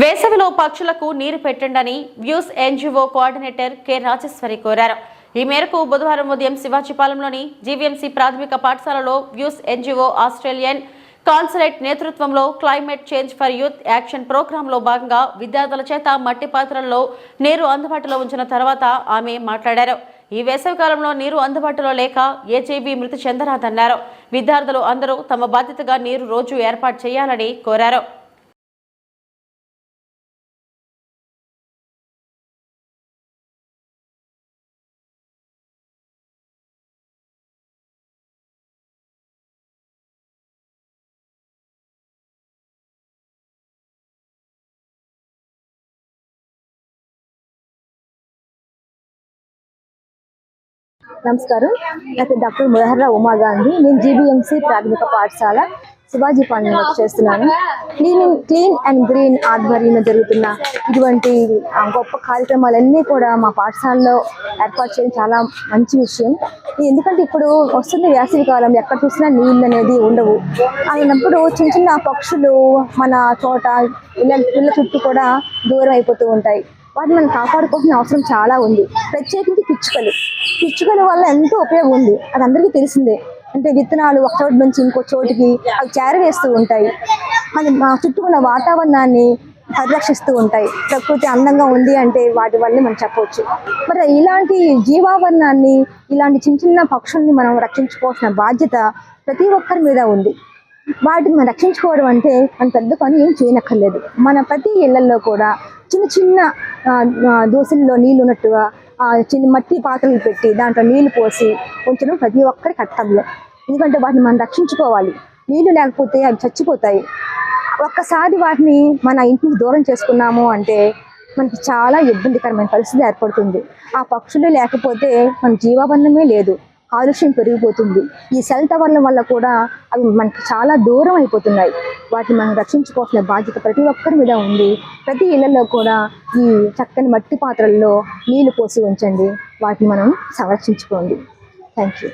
వేసవిలో పక్షులకు నీరు పెట్టండి views NGO coordinator K Rajeshwari కోరారు. ఈ మేరకు బుధవారం ఉదయం శివాజీపాలెంలోని జీవీఎంసీ ప్రాథమిక పాఠశాలలో వ్యూస్ ఎన్జిఓ ఆస్ట్రేలియన్ కాన్సులేట్ నేతృత్వంలో climate change for youth action ప్రోగ్రాంలో భాగంగా విద్యార్థుల చేత మట్టి పాత్రల్లో నీరు అందుబాటులో ఉంచిన తర్వాత ఆమె మాట్లాడారు. ఈ వేసవికాలంలో నీరు అందుబాటులో లేక ఏజీబీ మృతి చెందరాదన్నారు. విద్యార్థులు అందరూ తమ బాధ్యతగా నీరు రోజు ఏర్పాటు చేయాలని కోరారు. నమస్కారం. నా పేరు డాక్టర్ మురహర్రా ఉమా గాంధీ. నేను జీబీఎంసీ ప్రాథమిక పాఠశాల శివాజీపాలెం వర్క్ చేస్తున్నాను. క్లీన్ అండ్ గ్రీన్ ఆధ్వర్యంలో జరుగుతున్న ఇటువంటి గొప్ప కార్యక్రమాలన్నీ కూడా మా పాఠశాలలో ఏర్పాటు చేయడం చాలా మంచి విషయం. ఎందుకంటే ఇప్పుడు వస్తున్న వేసవి కాలం, ఎక్కడ చూసినా నీళ్ళు అనేది ఉండవు. అయినప్పుడు చిన్న చిన్న పక్షులు మన చోట ఇళ్ళ చుట్టూ కూడా దూరం అయిపోతూ ఉంటాయి. వాటిని మనం కాపాడుకోవాల్సిన అవసరం చాలా ఉంది. ప్రత్యేకించి పిచ్చుకల వల్ల ఎంతో ఉపయోగం ఉంది. అది అందరికీ తెలిసిందే. అంటే విత్తనాలు ఒక చోటు నుంచి ఇంకో చోటికి అవి చేరవేస్తూ ఉంటాయి. అది మా చుట్టూ ఉన్న వాతావరణాన్ని పరిరక్షిస్తూ ఉంటాయి. ప్రకృతి అందంగా ఉంది అంటే వాటి వల్లే మనం చెప్పవచ్చు. మరి ఇలాంటి జీవావరణాన్ని, ఇలాంటి చిన్న చిన్న పక్షుల్ని మనం రక్షించుకోవాల్సిన బాధ్యత ప్రతి ఒక్కరి మీద ఉంది. వాటిని మనం రక్షించుకోవడం అంటే మన పెద్ద పని ఏం చేయనక్కర్లేదు. మన ప్రతి ఇళ్లలో కూడా చిన్న చిన్న దోశల్లో నీళ్ళు ఉన్నట్టుగా చిన్న మట్టి పాత్రలు పెట్టి దాంట్లో నీళ్లు పోసి ఉంచడం ప్రతి ఒక్కరి కర్తవ్యం. ఎందుకంటే వాటిని మనం రక్షించుకోవాలి. నీళ్లు లేకపోతే అవి చచ్చిపోతాయి. ఒక్కసారి వాటిని మన ఇంటికి దూరం చేసుకున్నాము అంటే మనకి చాలా ఇబ్బందికరమైన పరిస్థితి ఏర్పడుతుంది. ఆ పక్షులు లేకపోతే మన జీవబంధమే లేదు. కాలుష్యం పెరిగిపోతుంది. ఈ సెల్ టవర్ల వల్ల కూడా అవి మనకి చాలా దూరం అయిపోతున్నాయి. వాటిని మనం రక్షించుకోవాల్సిన బాధ్యత ప్రతి ఒక్కరి మీద ఉంది. ప్రతి ఇళ్లలో కూడా ఈ చక్కని మట్టి పాత్రల్లో నీళ్లు పోసి ఉంచండి. వాటిని మనం సంరక్షించుకోండి. Thank you.